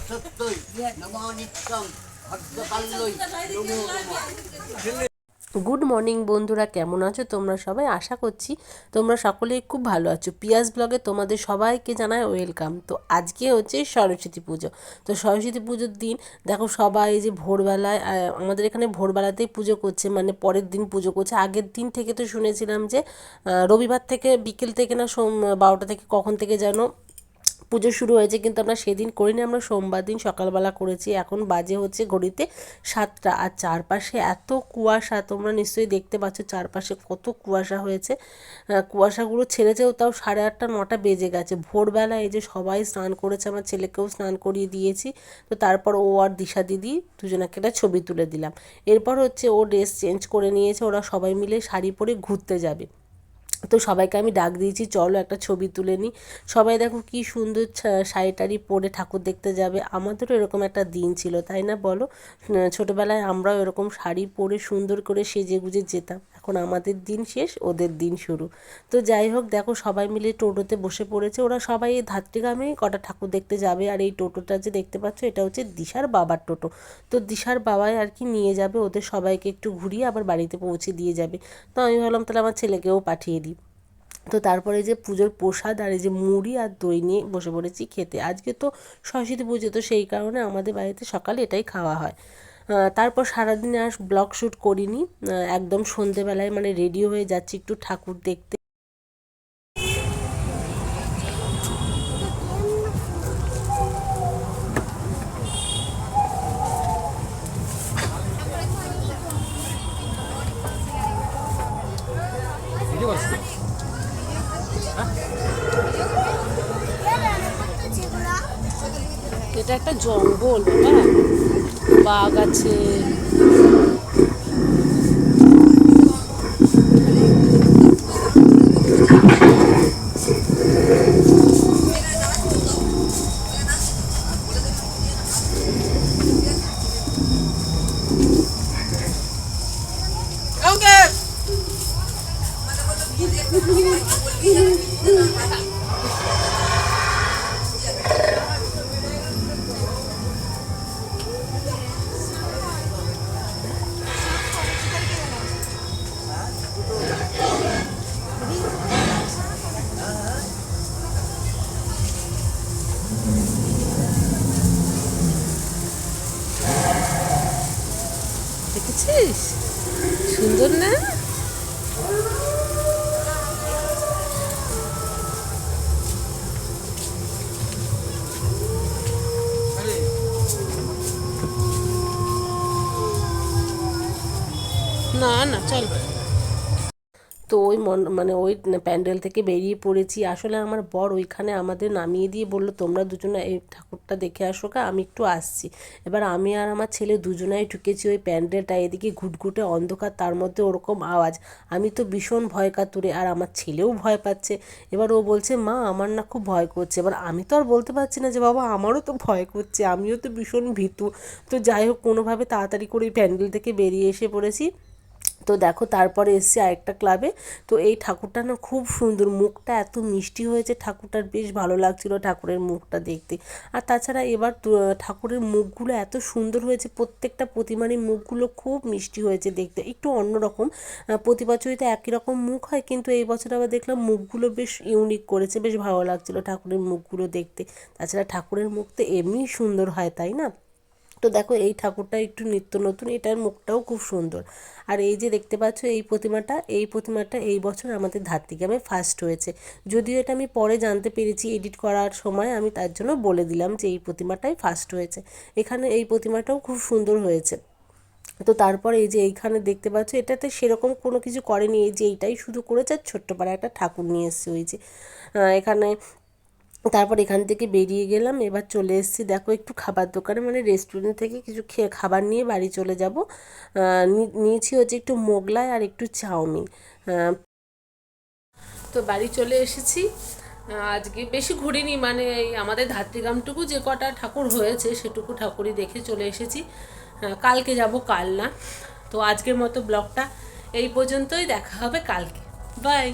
সত্যই নমো নিত্যং ভদ্রকাল্যই নমো নমঃ। Good morning বন্ধুরা, কেমন আছো তোমরা সবাই? আশা করছি তোমরা সকলেই খুব ভালো আছো। পিয়াস ব্লগে তোমাদের সবাইকে জানাই ওয়েলকাম। তো আজকে হচ্ছে সরস্বতী পুজো। তো সরস্বতী পুজোর দিন দেখো সবাই যে ভোরবেলায় আমাদের এখানে ভোরবেলাতেই পুজো করছে, মানে পরের দিন পুজো করছে। আগের দিন থেকে তো শুনেছিলাম যে রবিবার থেকে বিকেল থেকে না 12টা থেকে কখন থেকে যেন পুজো শুরু হয়েছে, কিন্তু আমরা সেদিন করিনি, আমরা সোমবার দিন সকালবেলা করেছি। এখন বাজে হচ্ছে ঘড়িতে 7টা, আর চারপাশে এত কুয়াশা, তোমরা নিশ্চয়ই দেখতে পাচ্ছ চারপাশে কত কুয়াশা হয়েছে। কুয়াশাগুলো ছেড়েছেও তাও 8:30 9টা বেজে গেছে। ভোরবেলা এই যে সবাই স্নান করেছে, আমার ছেলেকেও স্নান করিয়ে দিয়েছি। তো তারপর ও আর দিশা দিদি দুজনাকে একটা ছবি তুলে দিলাম। এরপর হচ্ছে ও ড্রেস চেঞ্জ করে নিয়েছে, ওরা সবাই মিলে শাড়ি পরে ঘুরতে যাবে। তো সবাইকে আমি ডাক দিয়েছি, চলো একটা ছবি তুলে নিই। সবাই দেখো কি সুন্দর শাড়ি টাড়ি পরে ঠাকুর দেখতে যাবে। আমাদেরও এরকম একটা দিন ছিল, তাই না বলো? ছোটোবেলায় আমরাও এরকম শাড়ি পরে সুন্দর করে সেজে গুজে যেতাম। এখন আমাদের দিন শেষ, ওদের দিন শুরু। তো যাই হোক, দেখো সবাই মিলে টোটোতে বসে পড়েছে। ওরা সবাই এই ধাত্রীগ্রামেই কটা ঠাকুর দেখতে যাবে। আর এই টোটোটা যে দেখতে পাচ্ছ, এটা হচ্ছে দিশার বাবার টোটো। তো দিশার বাবাই আর কি নিয়ে যাবে ওদের সবাইকে, একটু ঘুরিয়ে আবার বাড়িতে পৌঁছে দিয়ে যাবে। তো আমি ভাবলাম তাহলে আমার ছেলেকেও পাঠিয়ে দিই। তো তারপরে যে পুজোর প্রসাদ আর এই যে মুড়ি আর দই নিয়ে বসে পড়েছি খেতে। আজকে তো সরস্বতী পুজো, তো সেই কারণে আমাদের বাড়িতে সকালে এটাই খাওয়া হয়। তারপর সারাদিনে আর ব্লগ শ্যুট করিনি, একদম সন্ধেবেলায় মানে রেডি হয়ে যাচ্ছি একটু ঠাকুর দেখতে। এটা একটা জঙ্গল বাবা, বাঘ আছে। দেখেছিস? সুন্দর না? না না, চল। তো ওই মানে ওই প্যান্ডেল থেকে বেরিয়ে পড়েছি। আসলে আমার বর ওইখানে আমাদের নামিয়ে দিয়ে বললো তোমরা দুজনে এই ঠাকুরটা দেখে আসো, আমি একটু আসছি। এবার আমি আর আমার ছেলে দুজনাই ঢুকেছি ওই প্যান্ডেলটা। এদিকে ঘুটঘুটে অন্ধকার, তার মধ্যে ওরকম আওয়াজ। আমি তো ভীষণ ভয় কাতুরে, আর আমার ছেলেও ভয় পাচ্ছে। এবার ও বলছে মা আমার না খুব ভয় করছে। এবার আমি তো আর বলতে পারছি না যে বাবা আমারও তো ভয় করছে, আমিও তো ভীষণ ভীতু। তো যাই হোক, কোনোভাবে তাড়াতাড়ি করে ওই প্যান্ডেল থেকে বেরিয়ে এসে পড়েছি। তো দেখো তারপরে এসছি আরেকটা ক্লাবে। তো এই ঠাকুরটা না খুব সুন্দর, মুখটা এত মিষ্টি হয়েছে ঠাকুরটার, বেশ ভালো লাগছিল ঠাকুরের মুখটা দেখতে। আর তাছাড়া এবার ঠাকুরের মুখগুলো এত সুন্দর হয়েছে, প্রত্যেকটা প্রতিমারই মুখগুলো খুব মিষ্টি হয়েছে দেখতে, একটু অন্যরকম। প্রতি বছরই তো একই রকম মুখ হয়, কিন্তু এই বছর আবার দেখলাম মুখগুলো বেশ ইউনিক করেছে, বেশ ভালো লাগছিল ঠাকুরের মুখগুলো দেখতে। তাছাড়া ঠাকুরের মুখ তো এমনিই সুন্দর হয়, তাই না? তো দেখো এই ঠাকুরটা একটু নিত্য নতুন, এটার মুখটাও খুব সুন্দর। আর এই যে দেখতে পাচ্ছ এই প্রতিমাটা এই বছর আমাদের ধাত্রীগ্রামে ফার্স্ট হয়েছে। যদিও এটা আমি পরে জানতে পেরেছি এডিট করার সময়, আমি তার জন্য বলে দিলাম যে এই প্রতিমাটাই ফার্স্ট হয়েছে। এখানে এই প্রতিমাটাও খুব সুন্দর হয়েছে। তো তারপর এই যে এইখানে দেখতে পাচ্ছ, এটাতে সেরকম কোনো কিছু করেনি, এই যে এইটাই শুধু করেছে, আর ছোট্ট পাড়া একটা ঠাকুর নিয়ে এসছে ওই যে এখানে। তারপর এখান থেকে বেরিয়ে গেলাম, এবার চলে এসেছি দেখো একটু খাবার দোকানে, মানে রেস্টুরেন্ট থেকে কিছু খাবার নিয়ে বাড়ি চলে যাব। নিয়েছি হচ্ছে একটু মোগলাই আর একটু চাউমিন। তো বাড়ি চলে এসেছি। আজকে বেশি ঘুরিনি, মানে এই আমাদের ধাত্রীগ্রামটুকু যে কটা ঠাকুর হয়েছে সেটুকু ঠাকুরই দেখে চলে এসেছি। কালকে যাব, কাল না। তো আজকের মতো ব্লগটা এই পর্যন্তই, দেখা হবে কালকে। বাই।